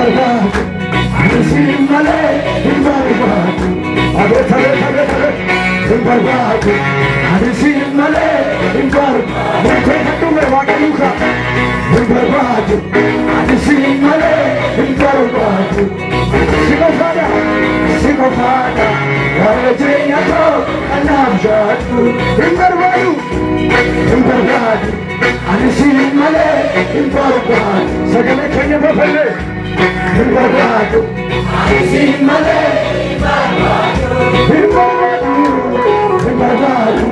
imbarbato, anisi male, imbarbato, imbarbato, anisi male, imbarbato, tu me va a luca, imbarbato, anisi male, imbarbato, sigo fada, Regina to, anamjatu, imbarbato, imbarbato, anisi male, imbarbato, sagale kanya bafale, imbarbato, anisi male, imbarbato, imbarbato,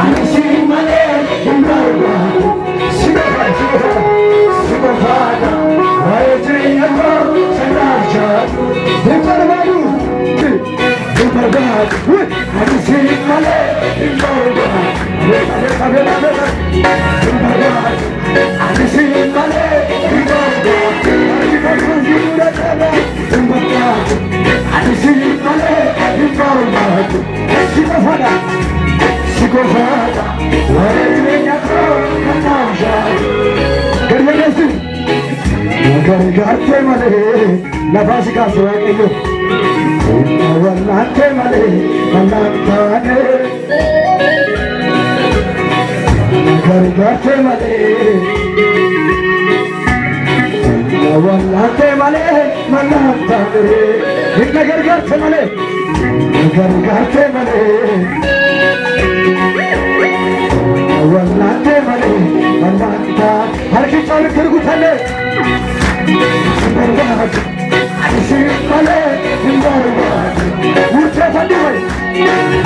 anisi male, imbarbato, sigo fada, Regina to, anamjatu, imbarbato, imbarbato, anisi male, imbarbato, imbarbato, anisi male, imbarbato, anisi male, imbarbato, sigo fada, Regina to, anamjatu, gariyasi, garigarte male, la basica suakeyo. Wallante male, wallantane. Garigarte male, wallante male, wallantane. Inna garigarte male, garigarte male. Wallante male, wallanta. Har ki chal kirgutane. Imbarbato, anisi male, imbarbato. Urte fadi male,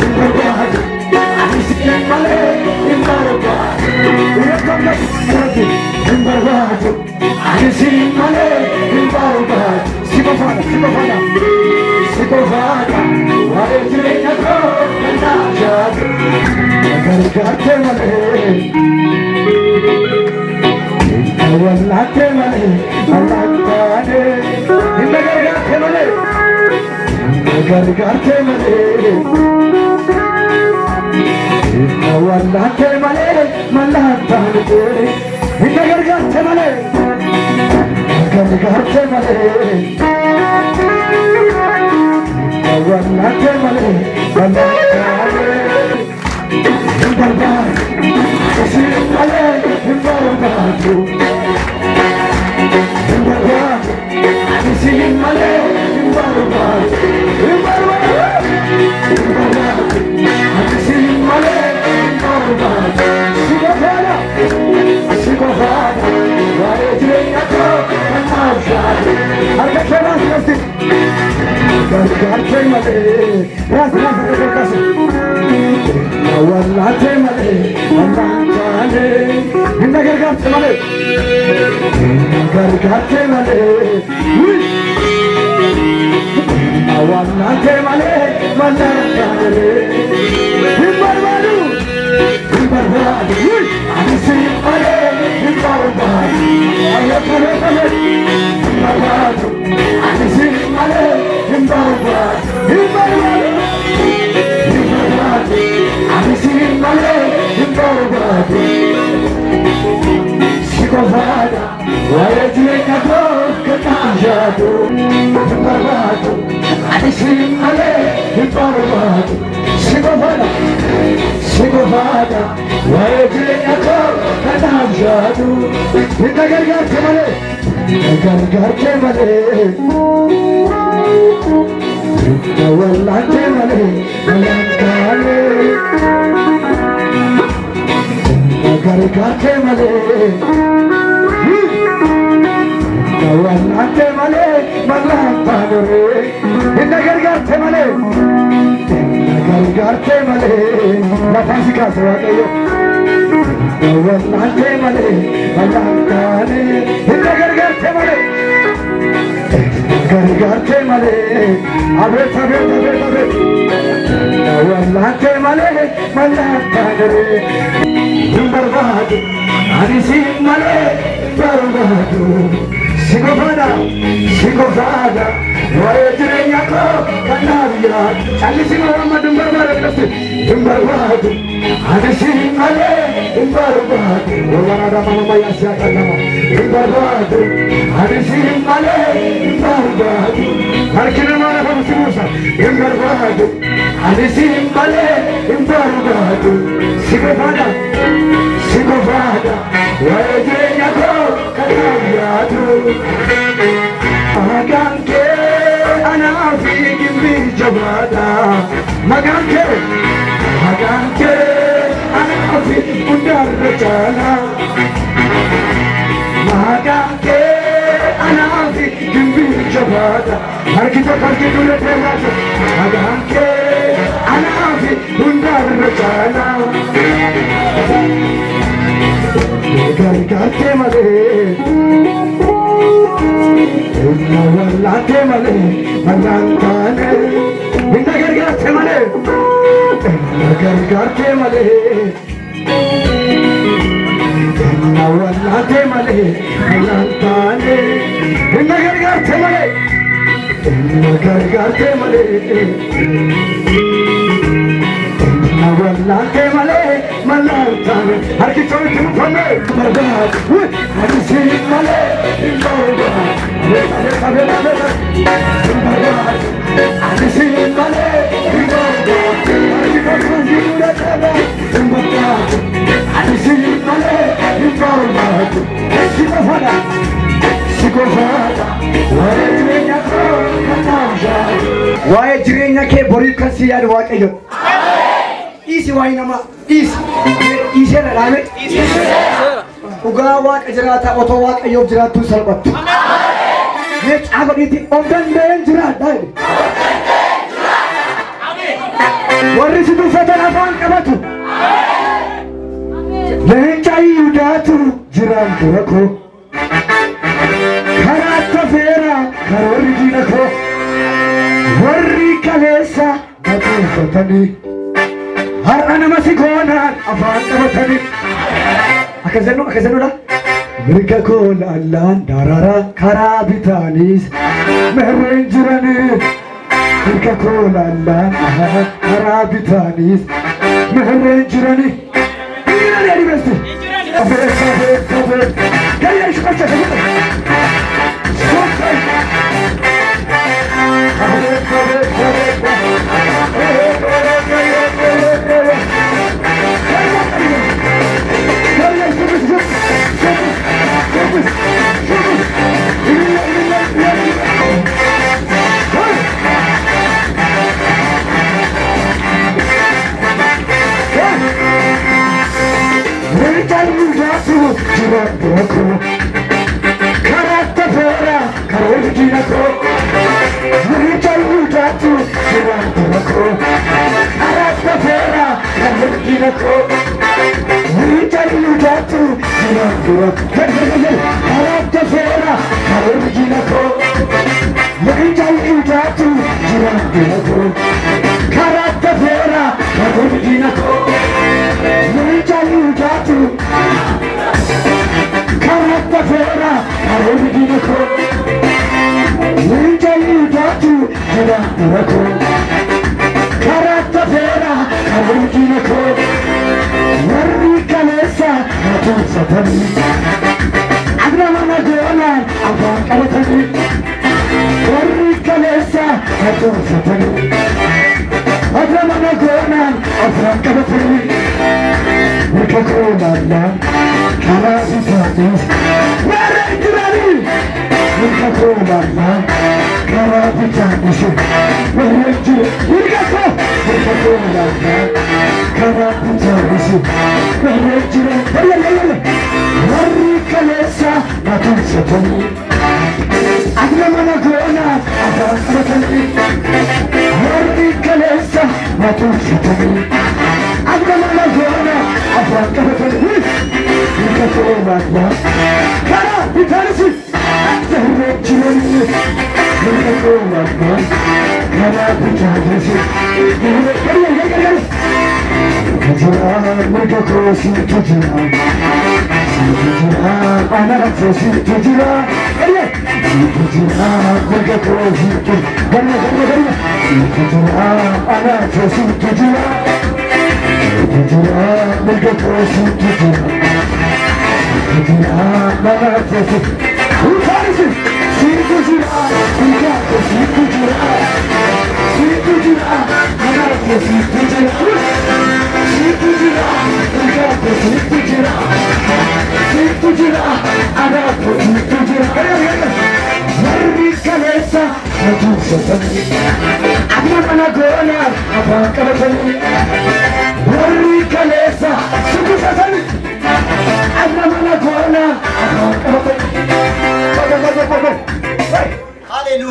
imbarbato, anisi male, imbarbato. Urekamna kurati, imbarbato, anisi male, imbarbato. Sigo fada, wale jirenya ko anamjatu, garigarte male. Wallante male, wallantane. Inna garigarte male, garigarte male. Wallante male, wallantane. Inna garigarte male, garigarte male. Wallante male, wallantane. Imbarbato, anisi male, imbarbato. Imbarbato, anisi male, imbarbato. Imbarbato, anisi male, imbarbato. Sigo fada, Regina to, anamjatu. Arke rasti, garigarte male, rasti. Wallante male, wallantane. Inna garigarte male, garigarte male. Wallante male, wallantane. Imbarbato, anisi male, imbarbato. Imbarbato, anisi male, imbarbato. Anisi male, imbarbato. Sigo fada, wale jirenya to, anamjatu, imbarbato, anisi male, imbarbato. Sigo fada, wale jirenya to, anamjatu. Inna garigarte male, garigarte male. Wallante male, wallantane. Garigarte male, wallante male, wallantane. Inna garigarte male, garigarte male. La basica suakeyo. Wallante male, wallantane. Inna garigarte male, garigarte male. Abret. Wallante male, wallantane. Imbarbato, anisi male, imbarbato. Sigo fada, wale jirenya ko anamjatu. Anisi Muhammad imbarbato, imbarbato, anisi male, imbarbato. Wala mama ya siya kanama, imbarbato, anisi male, imbarbato. harkina mala famsimusa imbarbadu alisi imbale imbarbadu sigofada wajenya ko kanayadu maganke anafi gimbi jabada maganke anafi undar rajana maganke anafi gimbi jabada harkita dule prematu maganke anafi undar rajana gargarte male inna wallate male manantane inna gargarte male inna wallate male manantane inna gargarte male wallate male malantane harki chori tum phane barbad hadisi male barbad hadisi male barbad harki chori dure chaba barbad hadisi male barbad wae jirenya ke bori kasi yad waqeyo isi wainama isi rame uga waqa jirata oto waqeyo jiratu salbat ne agoditi ondan den jirata warri sidu fatana fan qabatu lenchai yudatu jiran kurako karata fera karori dinako warri kalesa batu fatani har ana masikona afan qabatani akazanu la mirga kol allan darara karabitanis merenjirani mirga kol allan karabitanis merenjirani inani ali besti afere kaya shkacha Who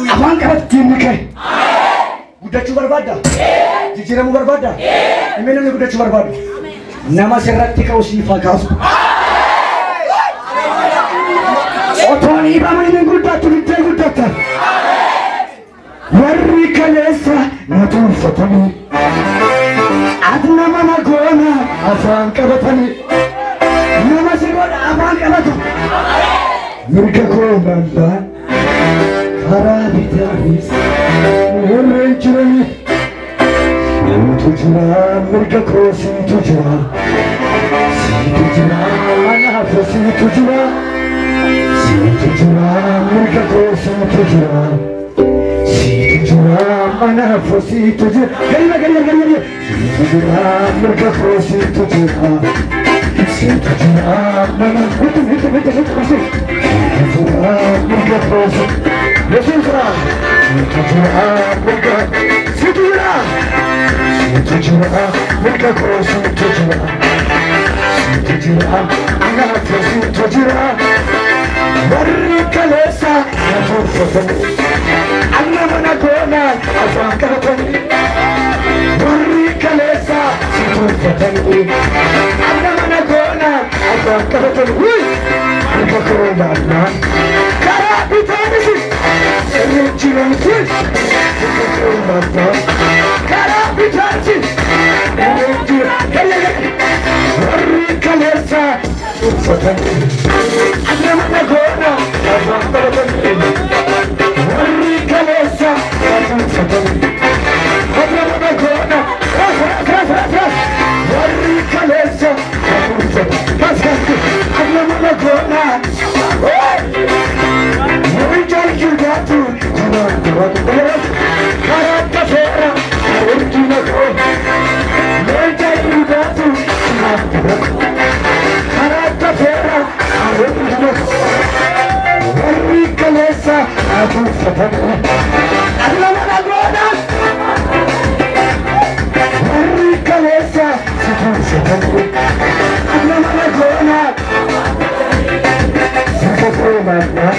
Afaan qabatti mikee. Guddachuu barbaadda? Jijjiiramuu barbaadda? Himee namni guddachuu barbaadu? Nama sirratti ka'u siifaa kaasu. Otoo ni baamanii guddattu bittee guddatta. Warri kaleessa na tuunfatanii. Ati nama na goona afaan qabatanii. Nama si godha afaan qabatu. Mirga koo danda'an. Karaa bitaanis warreen jiranii. Siitu jira mirga koo siitu jira. Siitu jira anaafoo siitu jira. Siitu jira mirga koo siitu jira. Siitu jira anaafoo siitu jira. Gariira. Siitu jira mirga koo siitu jira. Siitu jira anaafoo siitu jira. Siitu jira mirga koo siitu jira. Yesus lah, itu jurah mereka, itu jurah mereka kos itu jurah, anak kos itu jurah, beri kalesa yang berfoto, anak mana kona asal kapan, beri kalesa itu berfoto, anak mana kona asal kapan, mereka kona nak, karena kita ni. Jiran kuis, cara bicara, hari kalesa, ada mana guna, hari kalesa, ada mana guna, hari kalesa, ada mana guna. Jatuh, karena saya original kau, menjadi jatuh, karena saya original, hari kalesa aku sedang, adalah mana guna, hari kalesa sedang, adalah mana guna, sedang mana.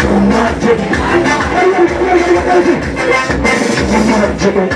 Cuma Come on,